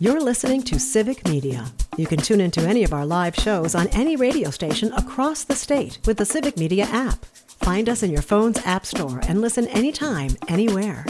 You're listening to Civic Media. You can tune into any of our live shows on any radio station across the state with the Civic Media app. Find us in your phone's app store and listen anytime, anywhere.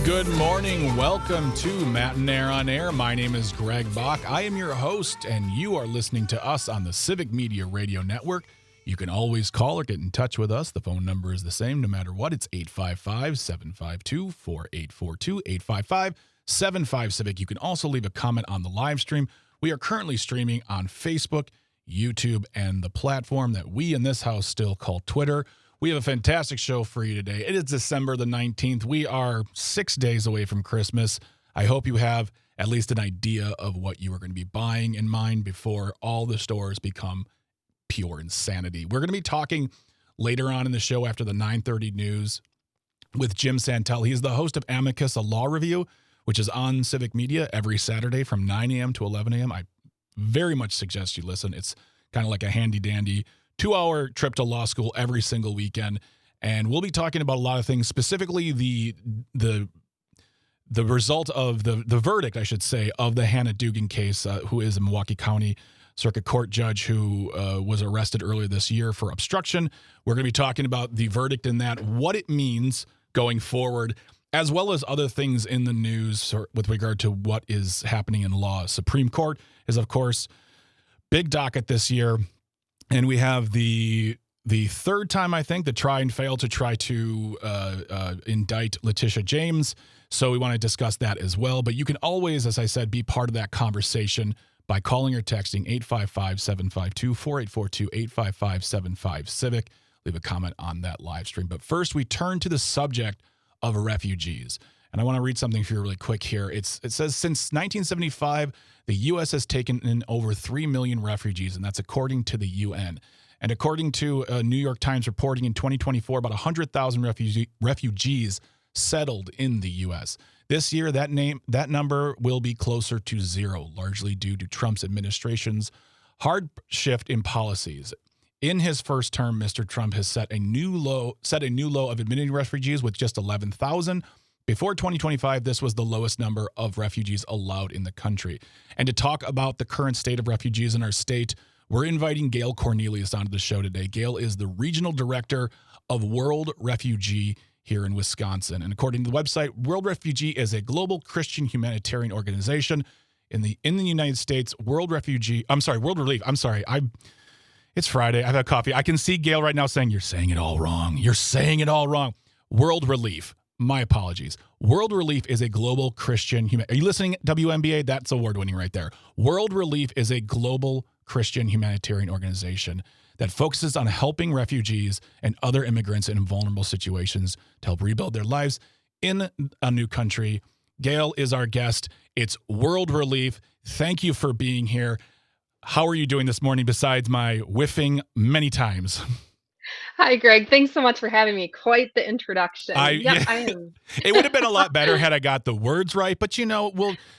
Good morning. Welcome to Matinaire on Air. My name is Greg Bach. I am your host, and you are listening to us on the Civic Media Radio Network. You can always call or get in touch with us. The phone number is the same no matter what. It's 855-752-4842, 855-75-CIVIC. You can also leave a comment on the live stream. We are currently streaming on Facebook, YouTube, and the platform that we in this house still call Twitter. We have a fantastic show for you today. It is December the 19th. We are 6 days away from Christmas. I hope you have at least an idea of what you are going to be buying in mind before all the stores become pure insanity. We're going to be talking later on in the show after the 9:30 news with Jim Santel. He's the host of Amicus, a law review, which is on Civic Media every Saturday from 9 a.m. to 11 a.m. I very much suggest you listen. It's kind of like a handy-dandy 2-hour trip to law school every single weekend. And we'll be talking about a lot of things, specifically the result of the verdict, I should say, of the Hannah Dugan case, who is a Milwaukee County Circuit Court judge who was arrested earlier this year for obstruction. We're going to be talking about the verdict in that, what it means going forward, as well as other things in the news with regard to what is happening in law. Supreme Court is, of course, big docket this year. And we have the third time, I think, the try and fail to try to indict Letitia James. So we want to discuss that as well. But you can always, as I said, be part of that conversation by calling or texting 855-752-4842, 855-75-CIVIC. Leave a comment on that live stream. But first, we turn to the subject of refugees. And I want to read something for you really quick here. It says, since 1975, the U.S. has taken in over 3 million refugees, and that's according to the UN. And according to New York Times reporting in 2024, about 100,000 refugees settled in the U.S. This year, that number will be closer to zero, largely due to Trump's administration's hard shift in policies. In his first term, Mr. Trump has set a new low of admitting refugees with just 11,000. Before 2025, this was the lowest number of refugees allowed in the country. And to talk about the current state of refugees in our state, we're inviting Gail Cornelius onto the show today. Gail is the regional director of World Refugee here in Wisconsin. And according to the website, World Refugee is a global Christian humanitarian organization in the United States. World Relief. It's Friday. I've had coffee. I can see Gail right now saying, "You're saying it all wrong. You're saying it all wrong." World Relief. My apologies. World Relief is a global Christian Are you listening, WNBA? That's award-winning right there. World Relief is a global Christian humanitarian organization that focuses on helping refugees and other immigrants in vulnerable situations to help rebuild their lives in a new country. Gail is our guest. It's World Relief. Thank you for being here. How are you doing this morning besides my whiffing many times? Hi, Greg. Thanks so much for having me. Quite the introduction. I Yep, I am. It would have been a lot better had I got the words right, but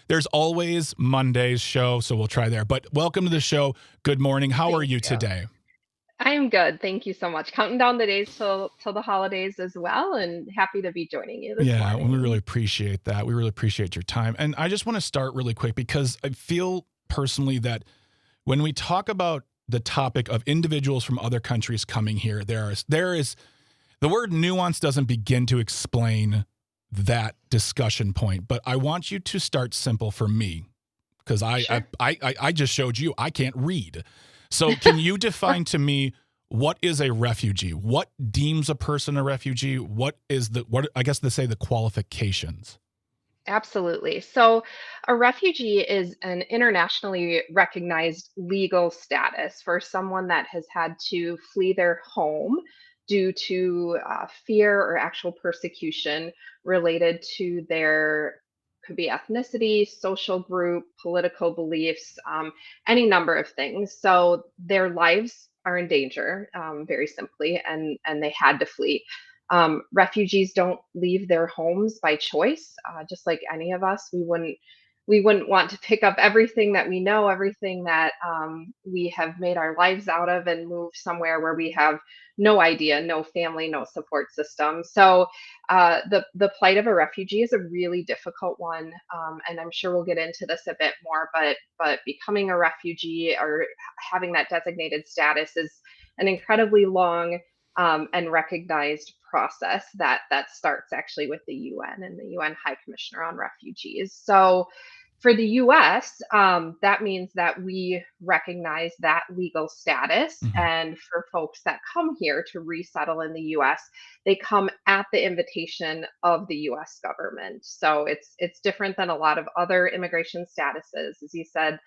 there's always Monday's show, so we'll try there. But welcome to the show. Good morning. How are you today? I am good. Thank you so much. Counting down the days till the holidays as well, and happy to be joining you this Yeah, we morning. really appreciate that. We really appreciate your time. And I just want to start really quick because I feel personally that when we talk about the topic of individuals from other countries coming here, there is the word nuance doesn't begin to explain that discussion point. But I want you to start simple for me because Sure. I just showed you I can't read. So can you define to me what is a refugee? What deems a person a refugee? What I guess they say the qualifications? Absolutely. So, a refugee is an internationally recognized legal status for someone that has had to flee their home due to fear or actual persecution related to their could be ethnicity, social group, political beliefs, any number of things. So their lives are in danger, very simply, and they had to flee. Refugees don't leave their homes by choice. Just like any of us, we wouldn't. we wouldn't want to pick up everything that we know, everything that we have made our lives out of, and move somewhere where we have no idea, no family, no support system. So the plight of a refugee is a really difficult one, and I'm sure we'll get into this a bit more. But becoming a refugee or having that designated status is an incredibly long and recognized process that starts actually with the UN and the UN High Commissioner on Refugees. So for the US, that means that we recognize that legal status. Mhm. And for folks that come here to resettle in the US, they come at the invitation of the US government. So it's different than a lot of other immigration statuses. As you said,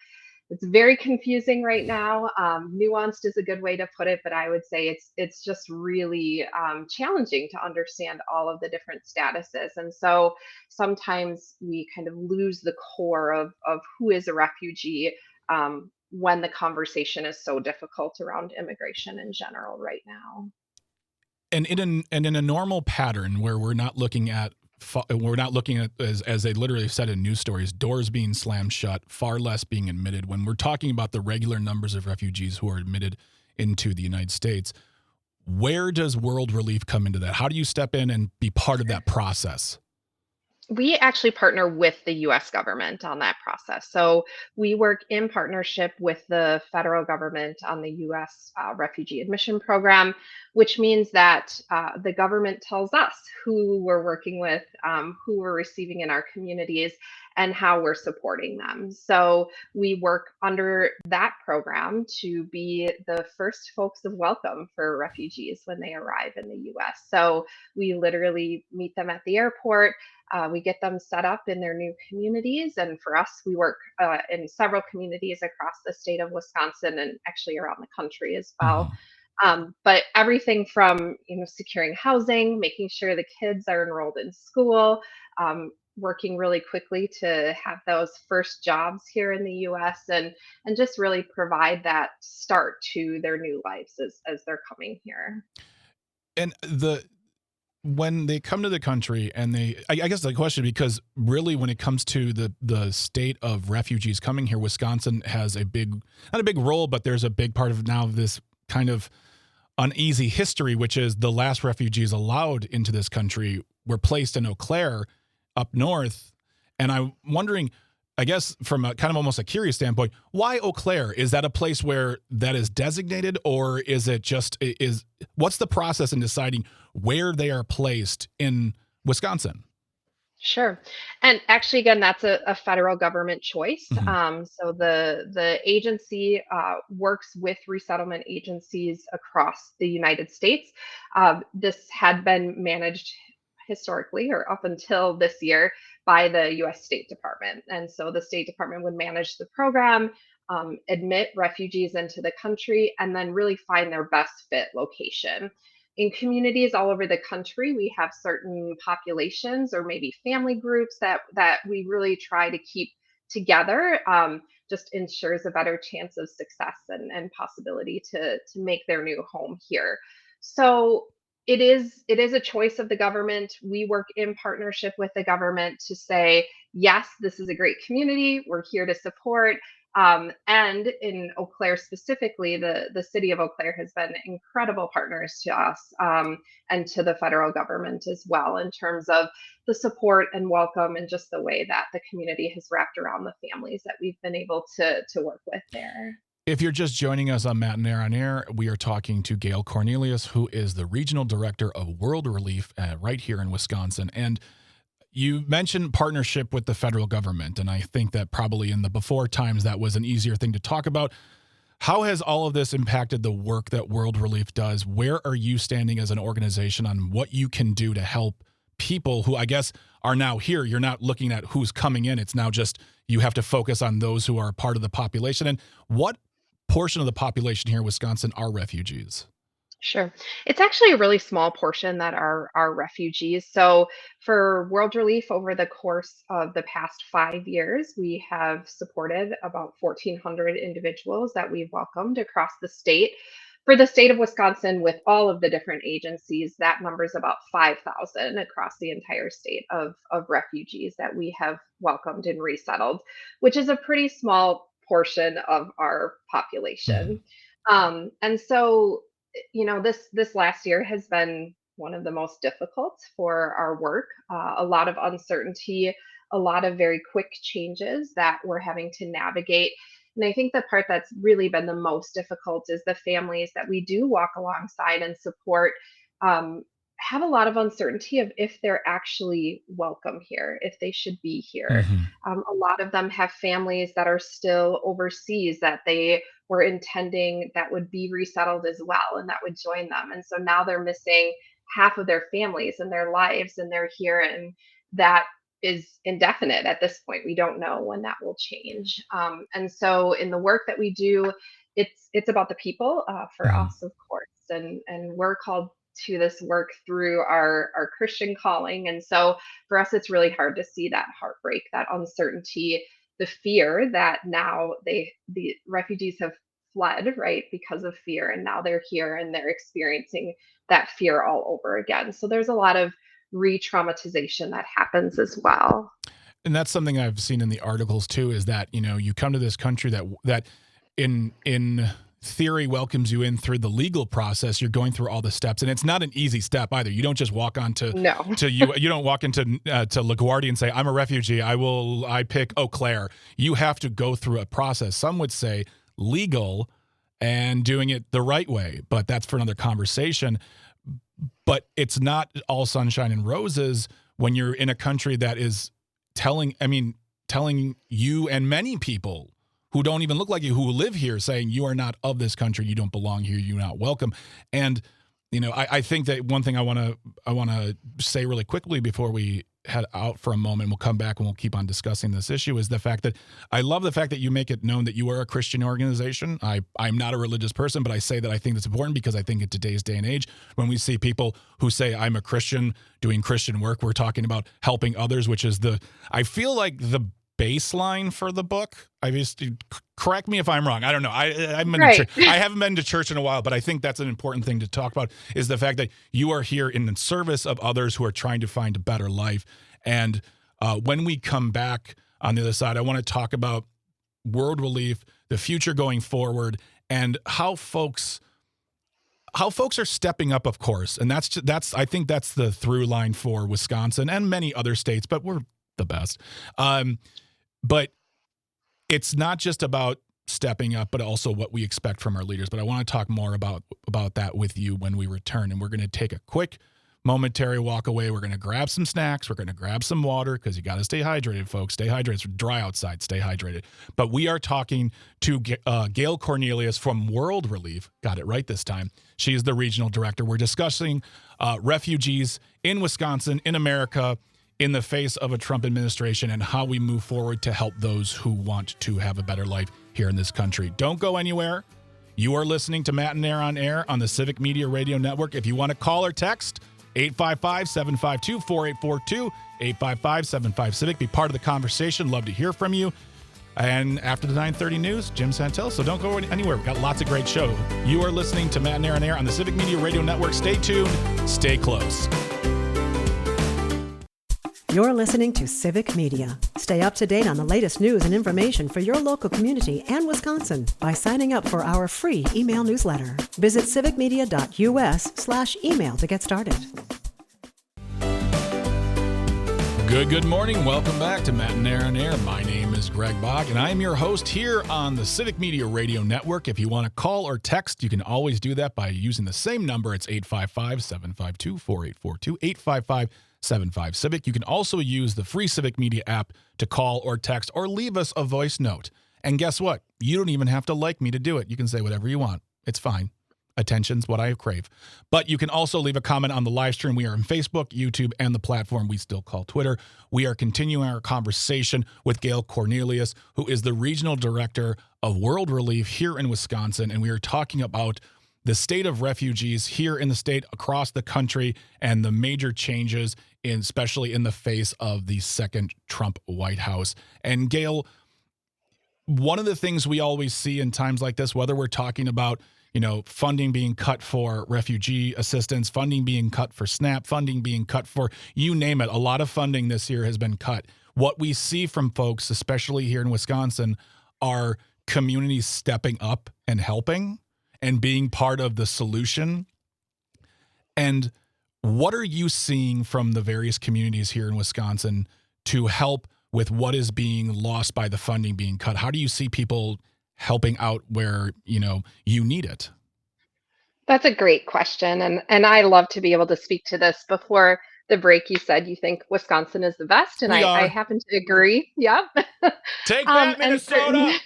it's very confusing right now. Nuanced is a good way to put it, but I would say it's just really challenging to understand all of the different statuses. And so sometimes we kind of lose the core of who is a refugee when the conversation is so difficult around immigration in general right now. And in a normal pattern where we're not looking at, as they literally said in news stories, doors being slammed shut, far less being admitted. When we're talking about the regular numbers of refugees who are admitted into the United States, where does World Relief come into that? How do you step in and be part of that process? We actually partner with the US government on that process. So we work in partnership with the federal government on the US refugee admission program, which means that the government tells us who we're working with, who we're receiving in our communities, and how we're supporting them. So we work under that program to be the first folks of welcome for refugees when they arrive in the US. So we literally meet them at the airport, we get them set up in their new communities. And for us, we work in several communities across the state of Wisconsin and actually around the country as well. Mhm. But everything from securing housing, making sure the kids are enrolled in school, working really quickly to have those first jobs here in the U.S. and just really provide that start to their new lives as they're coming here. And when they come to the country and I guess the question, because really when it comes to the state of refugees coming here, Wisconsin has a big, not a big role, but there's a big part of now this kind of uneasy history, which is the last refugees allowed into this country were placed in Eau Claire up north. And I'm wondering, I guess from a kind of almost a curious standpoint, why Eau Claire? Is that a place where that is designated, or is it just is what's the process in deciding where they are placed in Wisconsin? Sure. And actually, again, that's a federal government choice. Mhm. So the agency works with resettlement agencies across the United States. This had been managed historically, or up until this year, by the U.S. State Department. And so the State Department would manage the program, admit refugees into the country, and then really find their best fit location. In communities all over the country, we have certain populations or maybe family groups that we really try to keep together. Just ensures a better chance of success and possibility to make their new home here. So it is a choice of the government. We work in partnership with the government to say, yes, this is a great community. We're here to support. And in Eau Claire specifically, the city of Eau Claire has been incredible partners to us, and to the federal government as well, in terms of the support and welcome and just the way that the community has wrapped around the families that we've been able to work with there. If you're just joining us on Matt and Air on Air, we are talking to Gail Cornelius, who is the regional director of World Relief right here in Wisconsin. And you mentioned partnership with the federal government, and I think that probably in the before times that was an easier thing to talk about. How has all of this impacted the work that World Relief does? Where are you standing as an organization on what you can do to help people who I guess are now here? You're not looking at who's coming in. It's now just you have to focus on those who are part of the population. And what portion of the population here in Wisconsin are refugees? Sure. It's actually a really small portion that are refugees. So for World Relief over the course of the past 5 years, we have supported about 1,400 individuals that we've welcomed across the state. For the state of Wisconsin, with all of the different agencies, that number is about 5,000 across the entire state of refugees that we have welcomed and resettled, which is a pretty small portion of our Mhm. population. And so, this last year has been one of the most difficult for our work. A lot of uncertainty, a lot of very quick changes that we're having to navigate. And I think the part that's really been the most difficult is the families that we do walk alongside and support um, have a lot of uncertainty of if they're actually welcome here, if they should be here. Mhm. A lot of them have families that are still overseas that they were intending that would be resettled as well and that would join them. And so now they're missing half of their families and their lives and they're here, and that is indefinite at this point. We don't know when that will change. And so in the work that we do, it's about the people for Mhm. us, of course, and we're called to this work through our Christian calling. And so for us, it's really hard to see that heartbreak, that uncertainty, the fear that now the refugees have fled, right, because of fear, and now they're here and they're experiencing that fear all over again. So there's a lot of re-traumatization that happens as well. And that's something I've seen in the articles too, is that, you come to this country that in theory welcomes you in through the legal process. You're going through all the steps, and it's not an easy step either. You don't just walk on No. you don't walk into to LaGuardia and say, I'm a refugee. I pick Eau Claire. You have to go through a process. Some would say legal and doing it the right way, but that's for another conversation. But it's not all sunshine and roses when you're in a country that is telling you and many people who don't even look like you, who live here, saying you are not of this country, you don't belong here, you're not welcome. And I think that one thing I want to say really quickly before we head out for a moment, we'll come back and we'll keep on discussing this issue, is the fact that I love the fact that you make it known that you are a Christian organization. I'm not a religious person, but I say that I think that's important because I think in today's day and age, when we see people who say I'm a Christian doing Christian work, we're talking about helping others, which is I feel like the baseline for the book. Correct me if I'm wrong. I don't know. Right. I haven't been to church in a while, but I think that's an important thing to talk about, is the fact that you are here in the service of others who are trying to find a better life. And when we come back on the other side, I want to talk about World Relief, the future going forward, and how folks are stepping up, of course. And I think that's the through line for Wisconsin and many other states, but we're the best. But it's not just about stepping up, but also what we expect from our leaders. But I want to talk more about that with you when we return. And we're going to take a quick momentary walk away. We're going to grab some snacks. We're going to grab some water, because you got to stay hydrated, folks. Stay hydrated. It's dry outside. Stay hydrated. But we are talking to Gail Cornelius from World Relief. Got it right this time. She is the regional director. We're discussing refugees in Wisconsin, in America, in the face of a Trump administration, and how we move forward to help those who want to have a better life here in this country. Don't go anywhere. You are listening to Matt and Nair on Air on the Civic Media Radio Network. If you want to call or text, 855-752-4842, 855-75-CIVIC. Be part of the conversation. Love to hear from you. And after the 9:30 news, Jim Santel. So don't go anywhere. We've got lots of great show. You are listening to Matt and Nair on Air on the Civic Media Radio Network. Stay tuned. Stay close. You're listening to Civic Media. Stay up to date on the latest news and information for your local community and Wisconsin by signing up for our free email newsletter. Visit civicmedia.us/email to get started. Good morning. Welcome back to Matt and Nair on Air. My name is Greg Bach, and I'm your host here on the Civic Media Radio Network. If you want to call or text, you can always do that by using the same number. It's 855-752-4842, 855-75-CIVIC. You can also use the free Civic Media app to call or text or leave us a voice note. And guess what? You don't even have to like me to do it. You can say whatever you want. It's fine. Attention's what I crave. But you can also leave a comment on the live stream. We are on Facebook, YouTube, and the platform we still call Twitter. We are continuing our conversation with Gail Cornelius, who is the regional director of World Relief here in Wisconsin. And we are talking about the state of refugees here in the state, across the country, and the major changes, especially in the face of the second Trump White House. And Gail, one of the things we always see in times like this, whether we're talking about, funding being cut for refugee assistance, funding being cut for SNAP, funding being cut for, you name it, a lot of funding this year has been cut. What we see from folks, especially here in Wisconsin, are communities stepping up and helping and being part of the solution. And what are you seeing from the various communities here in Wisconsin to help with what is being lost by the funding being cut? How do you see people helping out where, you need it? That's a great question, and I love to be able to speak to this. Before the break, you said you think Wisconsin is the best, and We I are. happen to agree. Yeah. Take that, And Minnesota.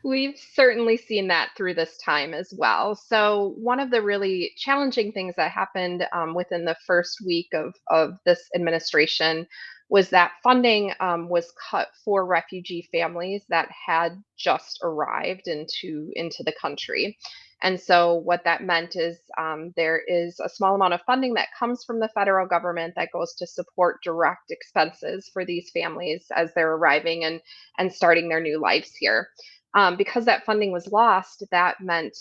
we've certainly seen that through this time as well. So, one of the really challenging things that happened within the first week of this administration was that funding was cut for refugee families that had just arrived into the country. And so, what that meant is there is a small amount of funding that comes from the federal government that goes to support direct expenses for these families as they're arriving and starting their new lives here. Because that funding was lost, that meant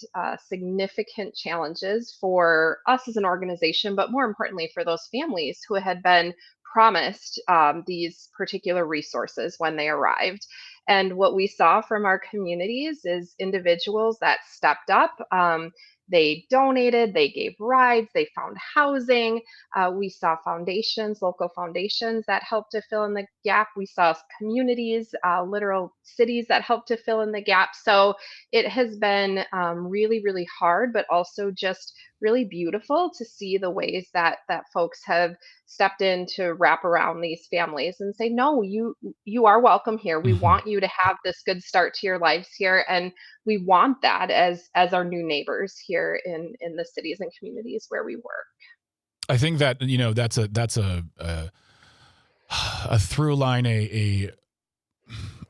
significant challenges for us as an organization, but more importantly for those families who had been promised these particular resources when they arrived. And what we saw from our communities is individuals that stepped up. They donated, they gave rides, they found housing. We saw foundations, local foundations that helped to fill in the gap. We saw communities, literal cities that helped to fill in the gap. So it has been really, really hard, but also just really beautiful to see the ways that folks have stepped in to wrap around these families and say, no, you are welcome here. We Mhm. want you to have this good start to your lives here, and we want that as our new neighbors here in the cities and communities where we work. I think that that's a through line, an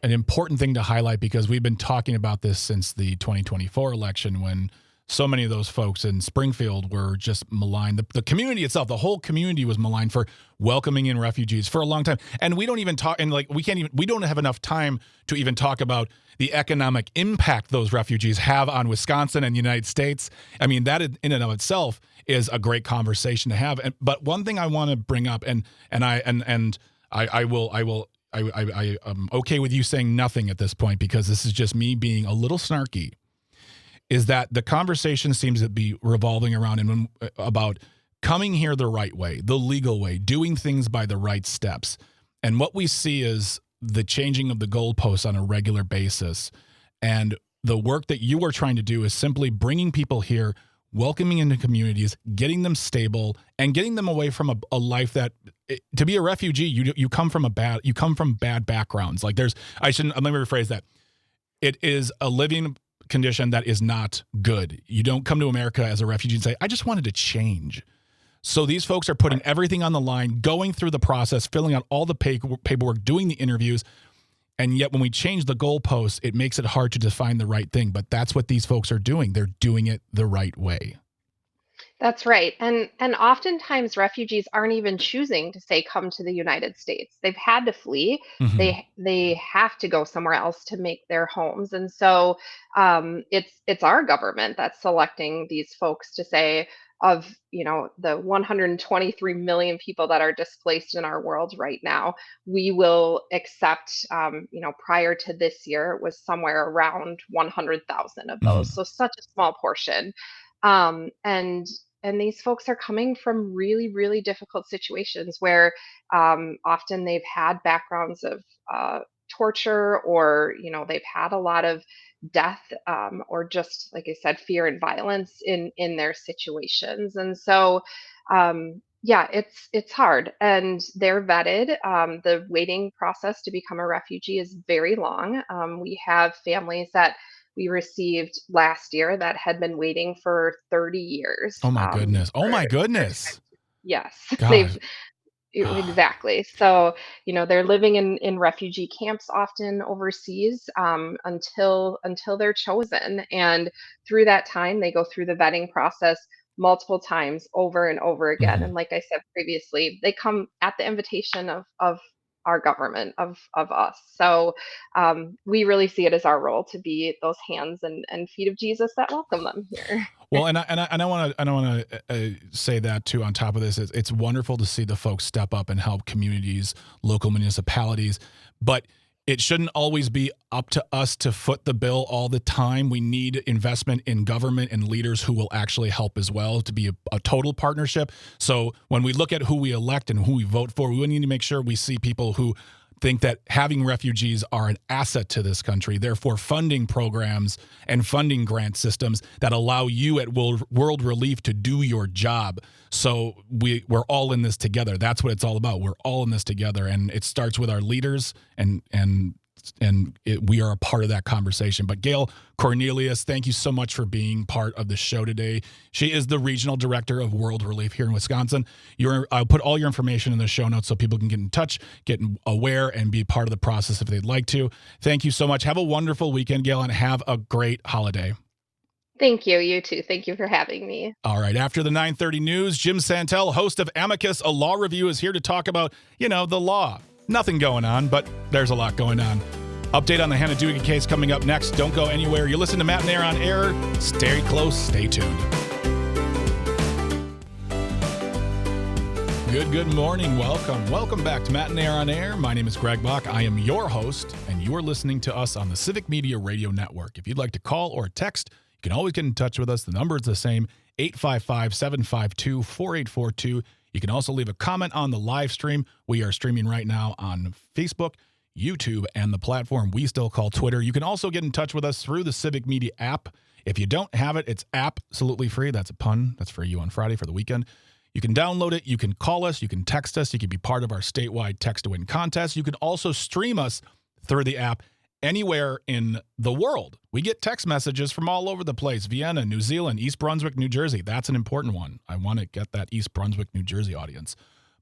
important thing to highlight, because we've been talking about this since the 2024 election, when so many of those folks in Springfield were just maligned. The community itself, the whole community was maligned for welcoming in refugees for a long time. And we don't even talk, and like we don't have enough time to even talk about the economic impact those refugees have on Wisconsin and the United States. I mean, that in and of itself is a great conversation to have. But one thing I want to bring up, and I am okay with you saying nothing at this point, because this is just me being a little snarky, is that the conversation seems to be revolving around about coming here the right way, the legal way, doing things by the right steps. And what we see is the changing of the goalposts on a regular basis. And the work that you are trying to do is simply bringing people here, welcoming into communities, getting them stable, and getting them away from a life that, to be a refugee, you come from bad backgrounds. Like let me rephrase that. It is a living condition that is not good. You don't come to America as a refugee and say, I just wanted to change. So these folks are putting everything on the line, going through the process, filling out all the paperwork, doing the interviews. And yet when we change the goalposts, it makes it hard to define the right thing. But that's what these folks are doing. They're doing it the right way. That's right. And oftentimes refugees aren't even choosing to say come to the United States. They've had to flee. Mm-hmm. They have to go somewhere else to make their homes. And so it's our government that's selecting these folks to say, of the 123 million people that are displaced in our world right now, we will accept, prior to this year it was somewhere around 100,000 of Mm-hmm. those, so such a small portion. And these folks are coming from really, really difficult situations where often they've had backgrounds of torture, or they've had a lot of death, or just like I said, fear and violence in their situations. And so yeah, it's hard, and they're vetted. The waiting process to become a refugee is very long. We have families that we received last year that had been waiting for 30 years. Oh my goodness. Oh my For goodness. yes, Gosh. exactly. So, they're living in refugee camps often overseas, until they're chosen. And through that time, they go through the vetting process multiple times over and over again. Mhm. And like I said previously, they come at the invitation of our government of us. So we really see it as our role to be those hands and feet of Jesus that welcome them here. Well, and I want to say that too. On top of this, it's wonderful to see the folks step up and help communities, local municipalities, but it shouldn't always be up to us to foot the bill all the time. We need investment in government and leaders who will actually help as well to be a total partnership. So when we look at who we elect and who we vote for, we need to make sure we see people who think that having refugees are an asset to this country, therefore funding programs and funding grant systems that allow you at World Relief to do your job. So we're all in this together. That's what it's all about. We're all in this together, and it starts with our leaders, and we are a part of that conversation. But Gail Cornelius, thank you so much for being part of the show today. She is the regional director of World Relief here in Wisconsin. I'll put all your information in the show notes so people can get in touch, get aware, and be part of the process if they'd like to. Thank you so much. Have a wonderful weekend, Gail, and have a great holiday. Thank you. You too. Thank you for having me. All right. After the 9:30 news, Jim Santel, host of Amicus, a law review, is here to talk about, the law. Nothing going on, but there's a lot going on. Update on the Hannah Dugan case coming up next. Don't go anywhere. You listen to Matt and Air on Air. Stay close. Stay tuned. Good morning. Welcome back to Matt and Air on Air. My name is Greg Bach. I am your host, and you are listening to us on the Civic Media Radio Network. If you'd like to call or text, you can always get in touch with us. The number is the same, 855-752-4842. You can also leave a comment on the live stream. We are streaming right now on Facebook, YouTube, and the platform we still call Twitter. You can also get in touch with us through the Civic Media app. If you don't have it, it's absolutely free. That's a pun. That's for you on Friday for the weekend. You can download it. You can call us. You can text us. You can be part of our statewide text to win contest. You can also stream us through the app anywhere in the world. We get text messages from all over the place. Vienna, New Zealand, East Brunswick, New Jersey. That's an important one. I want to get that East Brunswick, New Jersey audience.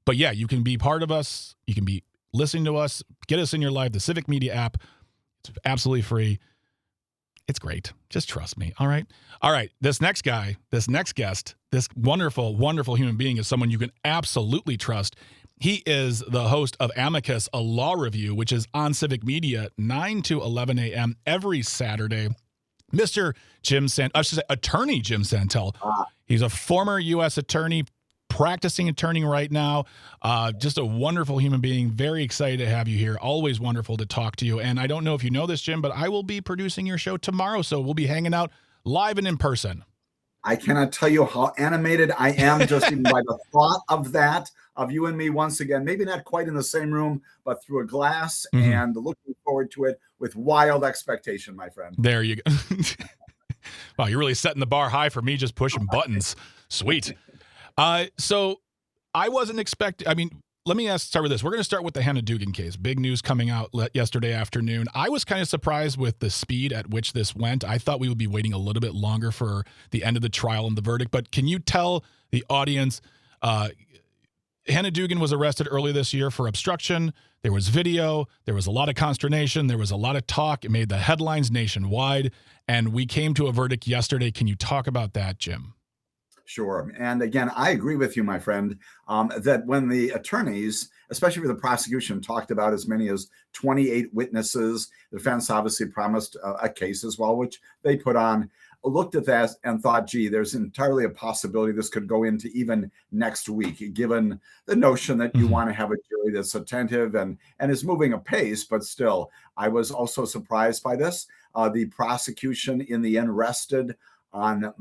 But yeah, you can be part of us. You can be listening to us. Get us in your life. The Civic Media app. It's absolutely free. It's great. Just trust me. All right. This next guest, this wonderful, wonderful human being is someone you can absolutely trust. He is the host of Amicus, a law review, which is on Civic Media, 9 to 11 a.m. every Saturday. Attorney Jim Santel. He's a former U.S. attorney, practicing attorney right now. Just a wonderful human being. Very excited to have you here. Always wonderful to talk to you. And I don't know if you know this, Jim, but I will be producing your show tomorrow, so we'll be hanging out live and in person. I cannot tell you how animated I am just even by the thought of that, of you and me once again, maybe not quite in the same room, but through a glass, and looking forward to it with wild expectation, my friend. There you go. Wow, you're really setting the bar high for me just pushing buttons. Sweet. So I wasn't expecting, let me start with this. We're going to start with the Hannah Dugan case. Big news coming out yesterday afternoon. I was kind of surprised with the speed at which this went. I thought we would be waiting a little bit longer for the end of the trial and the verdict. But can you tell the audience, Hannah Dugan was arrested early this year for obstruction. There was video. There was a lot of consternation. There was a lot of talk. It made the headlines nationwide. And we came to a verdict yesterday. Can you talk about that, Jim? Sure. And again, I agree with you, my friend, that when the attorneys, especially for the prosecution, talked about as many as 28 witnesses, the defense obviously promised a case as well, which they put on, looked at that and thought, gee, there's entirely a possibility this could go into even next week, given the notion that you want to have a jury that's attentive and is moving apace. But still, I was also surprised by this. The prosecution in the end rested on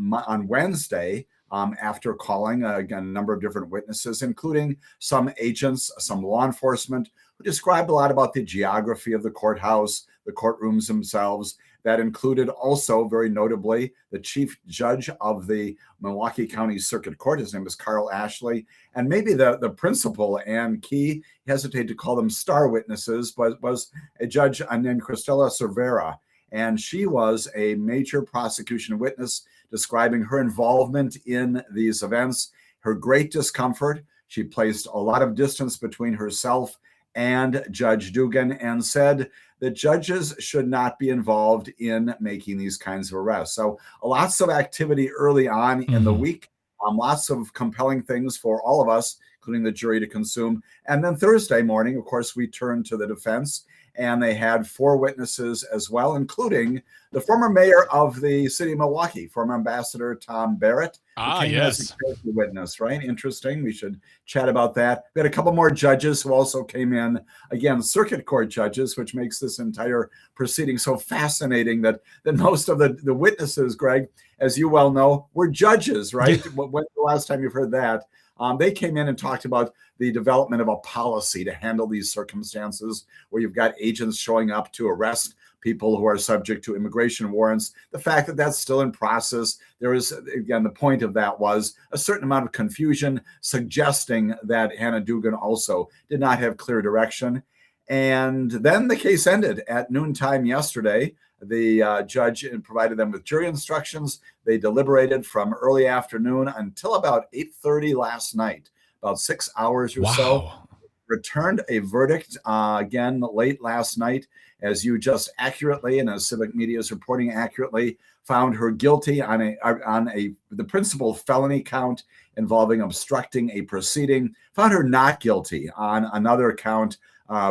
Wednesday, after calling, again, a number of different witnesses, including some agents, some law enforcement, who described a lot about the geography of the courthouse, the courtrooms themselves. That included also, very notably, the chief judge of the Milwaukee County Circuit Court. His name is Carl Ashley. And maybe the principal and key, hesitate to call them star witnesses, but was a judge named Cristela Cervera. And she was a major prosecution witness describing her involvement in these events, her great discomfort. She placed a lot of distance between herself and Judge Dugan and said that judges should not be involved in making these kinds of arrests. So lots of activity early on in the week, lots of compelling things for all of us, including the jury, to consume. And then Thursday morning, of course, we turned to the defense, and they had 4 witnesses as well, including the former mayor of the city of Milwaukee, former Ambassador Tom Barrett. Yes. As a character witness, right? Interesting. We should chat about that. We had a couple more judges who also came in. Again, circuit court judges, which makes this entire proceeding so fascinating that most of the witnesses, Greg, as you well know, were judges, right? When's the last time you've heard that? They came in and talked about the development of a policy to handle these circumstances where you've got agents showing up to arrest people who are subject to immigration warrants. The fact that that's still in process, there is, again, the point of that was a certain amount of confusion, suggesting that Hannah Dugan also did not have clear direction. And then the case ended at noontime yesterday. The judge provided them with jury instructions. They deliberated from early afternoon until about 8:30 last night, about 6 hours or so. Returned a verdict again late last night, as you just accurately, and as Civic Media is reporting accurately, found her guilty on the principal felony count involving obstructing a proceeding. Found her not guilty on another count,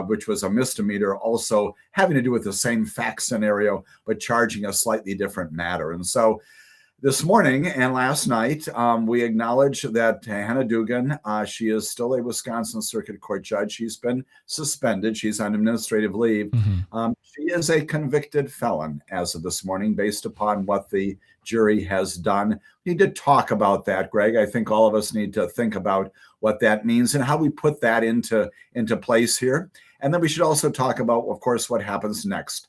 which was a misdemeanor, also having to do with the same fact scenario, but charging a slightly different matter. And so this morning and last night, we acknowledge that Hannah Dugan, she is still a Wisconsin Circuit Court judge. She's been suspended. She's on administrative leave. She is a convicted felon as of this morning, based upon what the jury has done. We need to talk about that, Greg. I think all of us need to think about what that means and how we put that into place here. And then we should also talk about, of course, what happens next.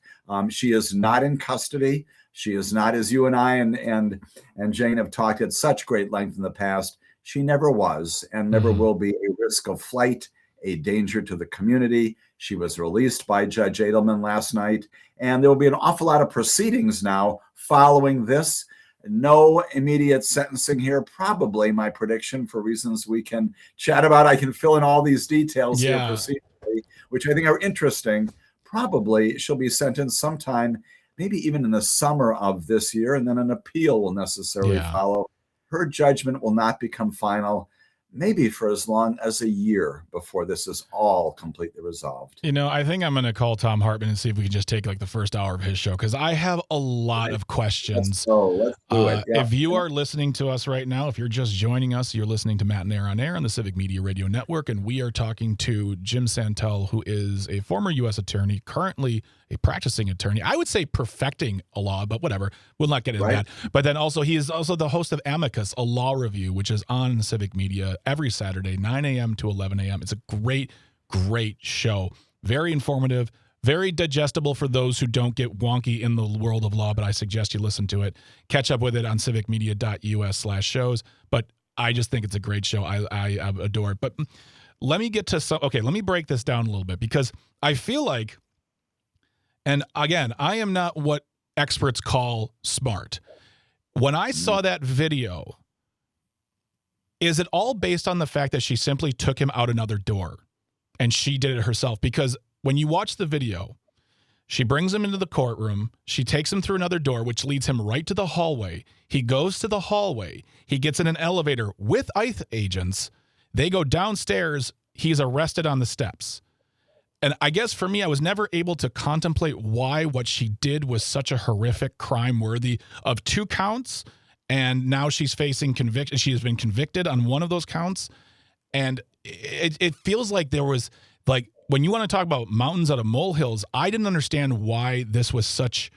She is not in custody. She is not, as you and I and Jane have talked at such great length in the past, she never was and never will be a risk of flight, a danger to the community. She was released by Judge Edelman last night, and there will be an awful lot of proceedings now following this. No immediate sentencing here. Probably, my prediction, for reasons we can chat about, I can fill in all these details here procedurally, which I think are interesting. Probably she'll be sentenced sometime, maybe even in the summer of this year, and then an appeal will necessarily follow. Her judgment will not become final, maybe for as long as a year before this is all completely resolved. You know, I think I'm going to call Thom Hartmann and see if we can just take like the first hour of his show, because I have a lot of questions. Let's do it. Yeah. If you are listening to us right now, if you're just joining us, you're listening to Matt and Air on Air on the Civic Media Radio Network, and we are talking to Jim Santel, who is a former U.S. attorney, currently a practicing attorney. I would say perfecting a law, but whatever. We'll not get into that. But then also, he is also the host of Amicus, a law review, which is on the Civic Media every Saturday, 9 a.m. to 11 a.m. It's a great, great show. Very informative, very digestible for those who don't get wonky in the world of law, but I suggest you listen to it. Catch up with it on civicmedia.us/shows. But I just think it's a great show. I adore it. But let me get to let me break this down a little bit, because I feel like, and again, I am not what experts call smart. When I saw that video, is it all based on the fact that she simply took him out another door and she did it herself? Because when you watch the video, she brings him into the courtroom. She takes him through another door, which leads him right to the hallway. He goes to the hallway. He gets in an elevator with ICE agents. They go downstairs. He's arrested on the steps. And I guess for me, I was never able to contemplate why what she did was such a horrific crime worthy of 2 counts. And now she's facing conviction. She has been convicted on one of those counts. And it feels like there was, like, when you want to talk about mountains out of molehills, I didn't understand why this was such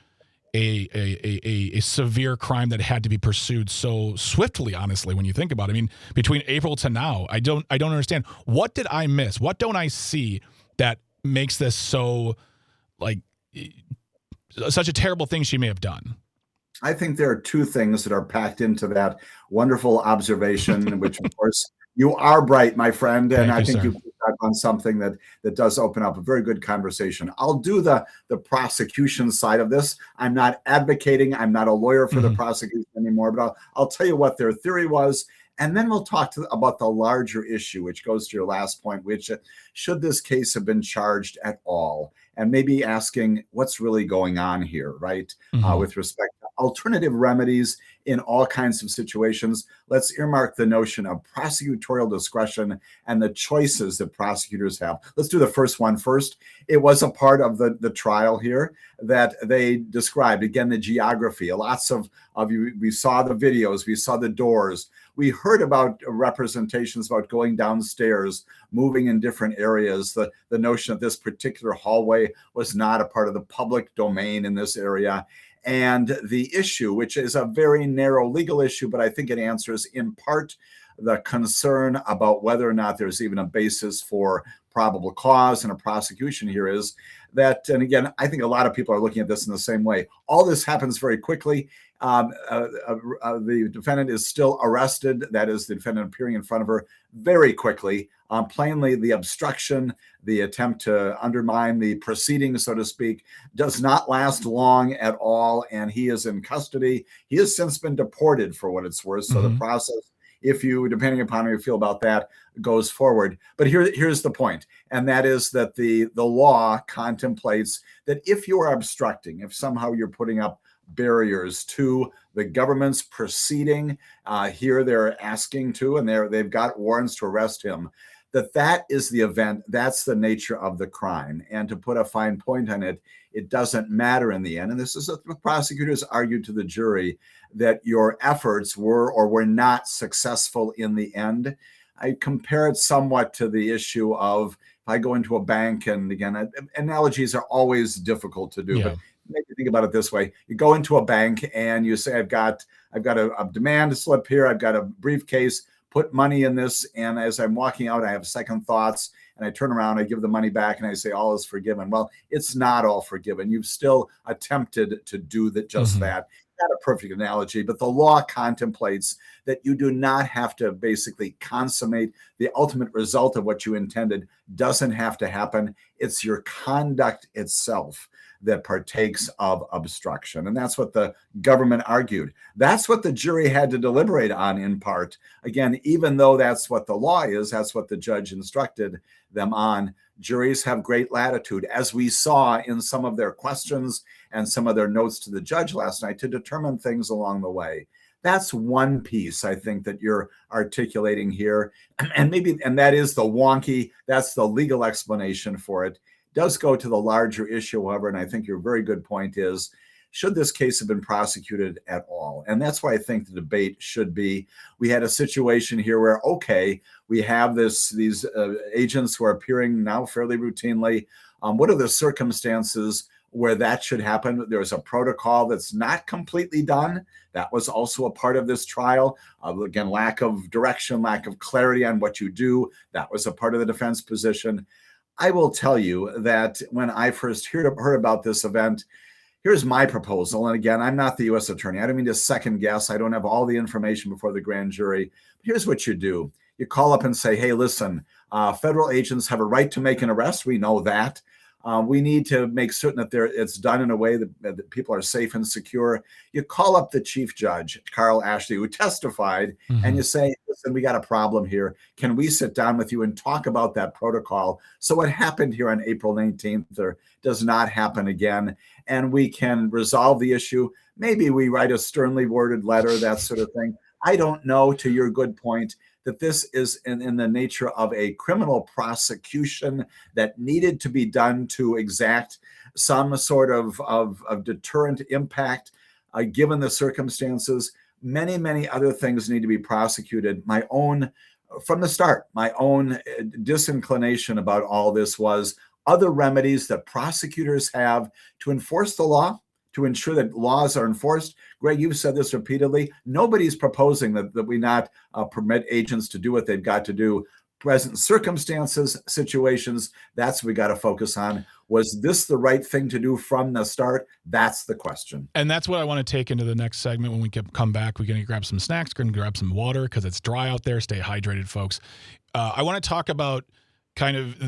a severe crime that had to be pursued so swiftly, honestly, when you think about it. I mean, between April to now, I don't understand. What did I miss? What don't I see that makes this so, like, such a terrible thing she may have done? I think there are 2 things that are packed into that wonderful observation, which, of course, you are bright, my friend, and I think you picked up on something that does open up a very good conversation. I'll do the prosecution side of this. I'm not advocating. I'm not a lawyer for the prosecution anymore, but I'll tell you what their theory was. And then we'll talk about the larger issue, which goes to your last point, which should this case have been charged at all? And maybe asking what's really going on here, right? With respect to alternative remedies in all kinds of situations. Let's earmark the notion of prosecutorial discretion and the choices that prosecutors have. Let's do the first one first. It was a part of the trial here that they described, again, the geography. Lots of you, we saw the videos, we saw the doors. We heard about representations about going downstairs, moving in different areas. The notion that this particular hallway was not a part of the public domain in this area. And the issue, which is a very narrow legal issue, but I think it answers in part the concern about whether or not there's even a basis for probable cause and a prosecution here, is that, and again, I think a lot of people are looking at this in the same way. All this happens very quickly. The defendant is still arrested. That is, the defendant appearing in front of her very quickly. Plainly, the obstruction, the attempt to undermine the proceedings, so to speak, does not last long at all, and he is in custody. He has since been deported, for what it's worth. So the process, if you, depending upon how you feel about that, goes forward. But here's the point, and that is that the law contemplates that if you are obstructing, if somehow you're putting up barriers to the government's proceeding, here they're asking to, and they've got warrants to arrest him, that is the event, that's the nature of the crime. And to put a fine point on it, it doesn't matter in the end. And this is what the prosecutors argued to the jury, that your efforts were or were not successful in the end. I compare it somewhat to the issue of, if I go into a bank, and again, analogies are always difficult to do, but maybe think about it this way. You go into a bank and you say, I've got a demand slip here, I've got a briefcase, put money in this, and as I'm walking out, I have second thoughts, and I turn around, I give the money back, and I say, all is forgiven. Well, it's not all forgiven. You've still attempted to do just that. Not a perfect analogy, but the law contemplates that you do not have to basically consummate the ultimate result of what you intended. Doesn't have to happen. It's your conduct itself that partakes of obstruction. And that's what the government argued. That's what the jury had to deliberate on in part. Again, even though that's what the law is, that's what the judge instructed them on. Juries have great latitude, as we saw in some of their questions and some of their notes to the judge last night, to determine things along the way. That's one piece, I think, that you're articulating here. And that is the wonky, that's the legal explanation for it. Does go to the larger issue, however, and I think your very good point is, should this case have been prosecuted at all? And that's why I think the debate should be, we had a situation here where, okay, we have these agents who are appearing now fairly routinely. What are the circumstances where that should happen? There's a protocol that's not completely done. That was also a part of this trial. Again, lack of direction, lack of clarity on what you do. That was a part of the defense position. I will tell you that when I first heard about this event, here's my proposal. And again, I'm not the U.S. attorney. I don't mean to second guess. I don't have all the information before the grand jury. But here's what you do. You call up and say, hey, listen, federal agents have a right to make an arrest. We know that. We need to make certain that it's done in a way that people are safe and secure. You call up the chief judge, Carl Ashley, who testified, and you say, listen, we got a problem here. Can we sit down with you and talk about that protocol? So what happened here on April 19th does not happen again, and we can resolve the issue. Maybe we write a sternly worded letter, that sort of thing. I don't know, to your good point, that this is in the nature of a criminal prosecution that needed to be done to exact some sort of deterrent impact, given the circumstances. Many, many other things need to be prosecuted. From the start, my own disinclination about all this was other remedies that prosecutors have to enforce the law, to ensure that laws are enforced. Greg, you've said this repeatedly. Nobody's proposing that we not permit agents to do what they've got to do. Present circumstances, situations, that's what we got to focus on. Was this the right thing to do from the start? That's the question. And that's what I want to take into the next segment. When we come back, we're going to grab some snacks, we're going to grab some water because it's dry out there. Stay hydrated, folks. I want to talk about kind of,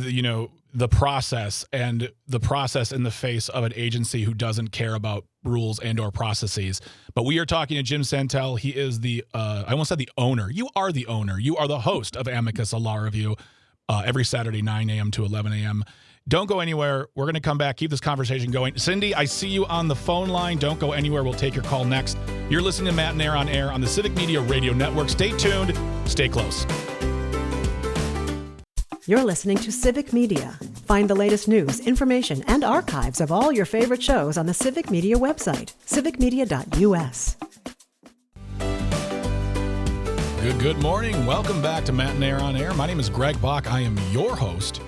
the process and the process in the face of an agency who doesn't care about rules and or processes. But we are talking to Jim Santel. He is I almost said the owner. You are the owner. You are the host of Amicus, a law review, every Saturday, 9 a.m. to 11 a.m. Don't go anywhere. We're going to come back, keep this conversation going. Cindy, I see you on the phone line. Don't go anywhere. We'll take your call next. You're listening to Matt and Air on Air on the Civic Media Radio Network. Stay tuned. Stay close. You're listening to Civic Media. Find the latest news, information, and archives of all your favorite shows on the Civic Media website, civicmedia.us. Good morning. Welcome back to Matt and Air on Air. My name is Greg Bach. I am your host.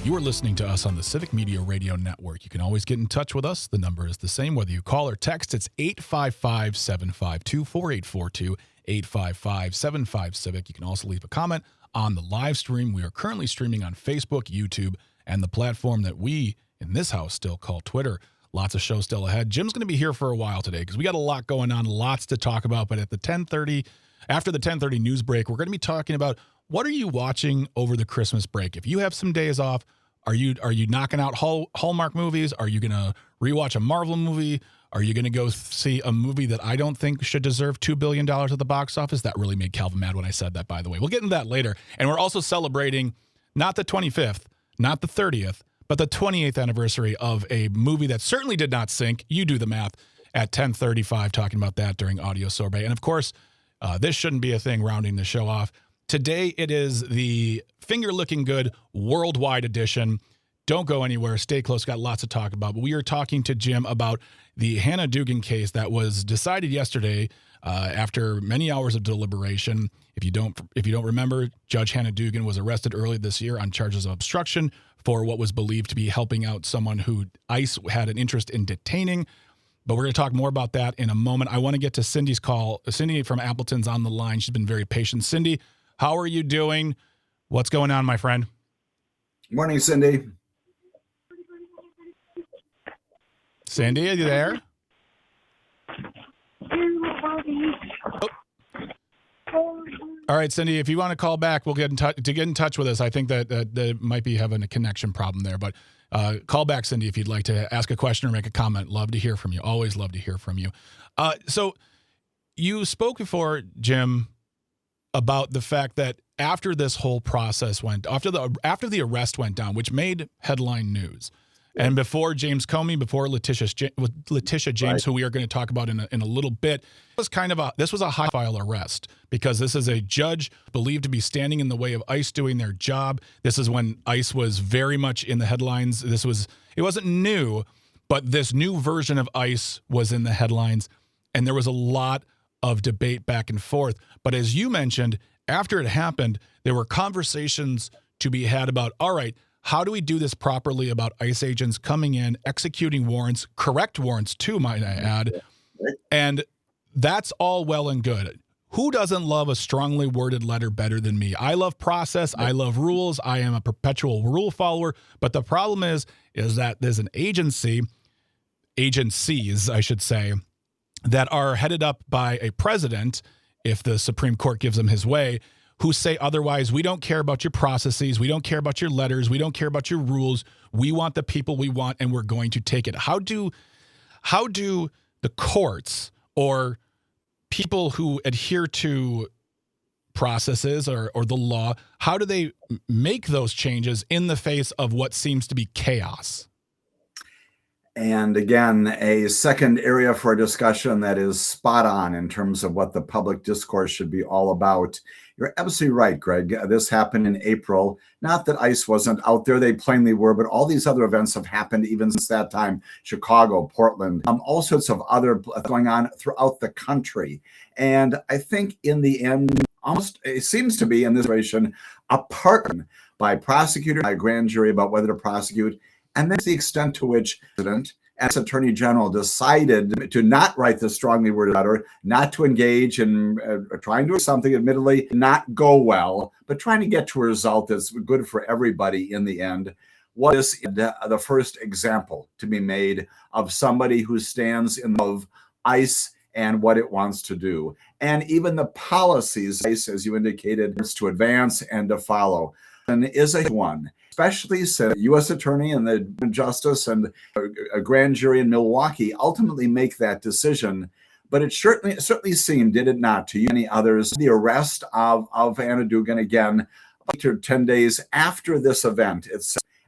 You are listening to us on the Civic Media Radio Network. You can always get in touch with us. The number is the same, whether you call or text. It's 855-752-4842, 855-75-CIVIC. You can also leave a comment on the live stream. We are currently streaming on Facebook, YouTube, and the platform that we in this house still call Twitter. Lots of shows still ahead. Jim's going to be here for a while today because we got a lot going on, lots to talk about. But after the 10:30 news break, we're going to be talking about what are you watching over the Christmas break? If you have some days off, are you knocking out Hallmark movies? Are you going to rewatch a Marvel movie? Are you going to go see a movie that I don't think should deserve $2 billion at the box office? That really made Calvin mad when I said that, by the way. We'll get into that later. And we're also celebrating not the 25th, not the 30th, but the 28th anniversary of a movie that certainly did not sink. You do the math at 10:35, talking about that during Audio Sorbet. And of course, this shouldn't be a thing rounding the show off. Today, it is the Finger Looking Good Worldwide Edition. Don't go anywhere. Stay close. Got lots to talk about. But we are talking to Jim about the Hannah Dugan case that was decided yesterday after many hours of deliberation. If you don't remember, Judge Hannah Dugan was arrested early this year on charges of obstruction for what was believed to be helping out someone who ICE had an interest in detaining. But we're going to talk more about that in a moment. I want to get to Cindy's call. Cindy from Appleton's on the line. She's been very patient. Cindy, how are you doing? What's going on, my friend? Morning, Cindy. Cindy, are you there? Oh. All right, Cindy, if you want to call back, we'll get in touch with us. I think that might be having a connection problem there, but call back, Cindy, if you'd like to ask a question or make a comment. Love to hear from you. Always love to hear from you. So you spoke before, Jim, about the fact that after this whole process after the arrest went down, which made headline news, and before James Comey, before Letitia James, right, who we are going to talk about in a little bit, this was a high-profile arrest because this is a judge believed to be standing in the way of ICE doing their job. This is when ICE was very much in the headlines. It wasn't new, but this new version of ICE was in the headlines, and there was a lot of debate back and forth. But as you mentioned, after it happened, there were conversations to be had about, all right, how do we do this properly about ICE agents coming in, executing warrants, correct warrants too, might I add. And that's all well and good. Who doesn't love a strongly worded letter better than me? I love process. I love rules. I am a perpetual rule follower. But the problem is that there's an agencies, I should say, that are headed up by a president, if the Supreme Court gives him his way, who say otherwise. We don't care about your processes. We don't care about your letters. We don't care about your rules. We want the people we want, and we're going to take it. How do the courts or people who adhere to processes or the law, how do they make those changes in the face of what seems to be chaos? And again, a second area for discussion that is spot on in terms of what the public discourse should be all about. You're absolutely right, Greg. This happened in April. Not that ICE wasn't out there, they plainly were, but all these other events have happened even since that time. Chicago, Portland, all sorts of other going on throughout the country. And I think in the end, almost it seems to be in this situation, a pardon by prosecutor, by grand jury about whether to prosecute. And that's the extent to which the President as Attorney General decided to not write the strongly worded letter, not to engage in trying to do something, admittedly, not go well, but trying to get to a result that's good for everybody in the end. What is the first example to be made of somebody who stands in of ICE and what it wants to do, and even the policies, as you indicated, is to advance and to follow. And is a one, especially since the U.S. Attorney and the Justice and a grand jury in Milwaukee ultimately make that decision. But it certainly seemed, did it not, to you and many others, the arrest of Hannah Dugan again, 8 or 10 days after this event.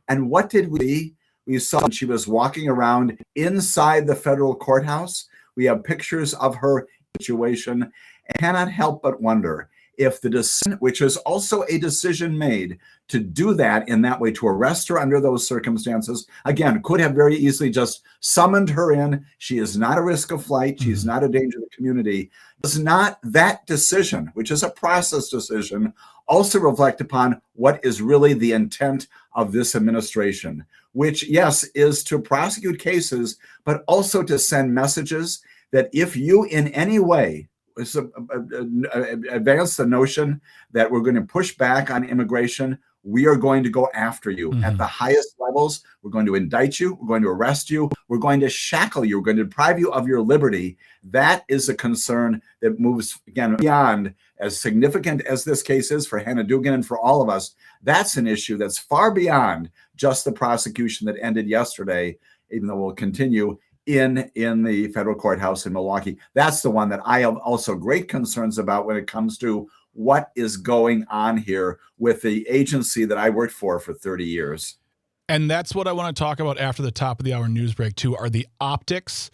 And what did we see? We saw when she was walking around inside the federal courthouse. We have pictures of her situation. I cannot help but wonder if the decision, which is also a decision made to do that in that way, to arrest her under those circumstances, again, could have very easily just summoned her in. She is not a risk of flight. She is not a danger to the community. Does not that decision, which is a process decision, also reflect upon what is really the intent of this administration, which, yes, is to prosecute cases, but also to send messages that if you in any way advance the notion that we're going to push back on immigration, we are going to go after you at the highest levels. We're going to indict you. We're going to arrest you. We're going to shackle you. We're going to deprive you of your liberty. That is a concern that moves, again, beyond, as significant as this case is for Hannah Dugan and for all of us. That's an issue that's far beyond just the prosecution that ended yesterday, even though we'll continue in the federal courthouse in Milwaukee. That's the one that I have also great concerns about when it comes to what is going on here with the agency that I worked for 30 years. And that's what I want to talk about after the top of the hour news break too, are the optics,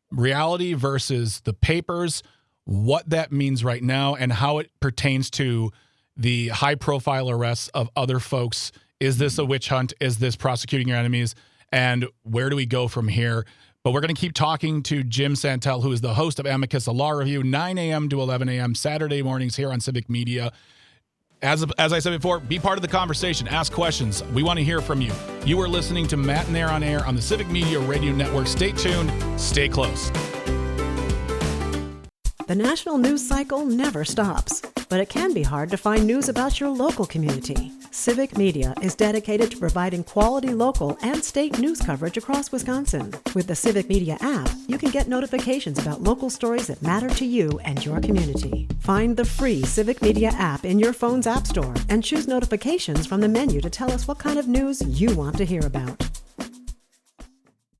reality versus the papers, what that means right now and how it pertains to the high profile arrests of other folks. Is this a witch hunt? Is this prosecuting your enemies? And where do we go from here? But we're going to keep talking to Jim Santel, who is the host of Amicus, a law review, 9 a.m. to 11 a.m. Saturday mornings here on Civic Media. As I said before, be part of the conversation. Ask questions. We want to hear from you. You are listening to Matt and Air on Air on the Civic Media Radio Network. Stay tuned. Stay close. The national news cycle never stops, but it can be hard to find news about your local community. Civic Media is dedicated to providing quality local and state news coverage across Wisconsin. With the Civic Media app, you can get notifications about local stories that matter to you and your community. Find the free Civic Media app in your phone's app store and choose notifications from the menu to tell us what kind of news you want to hear about.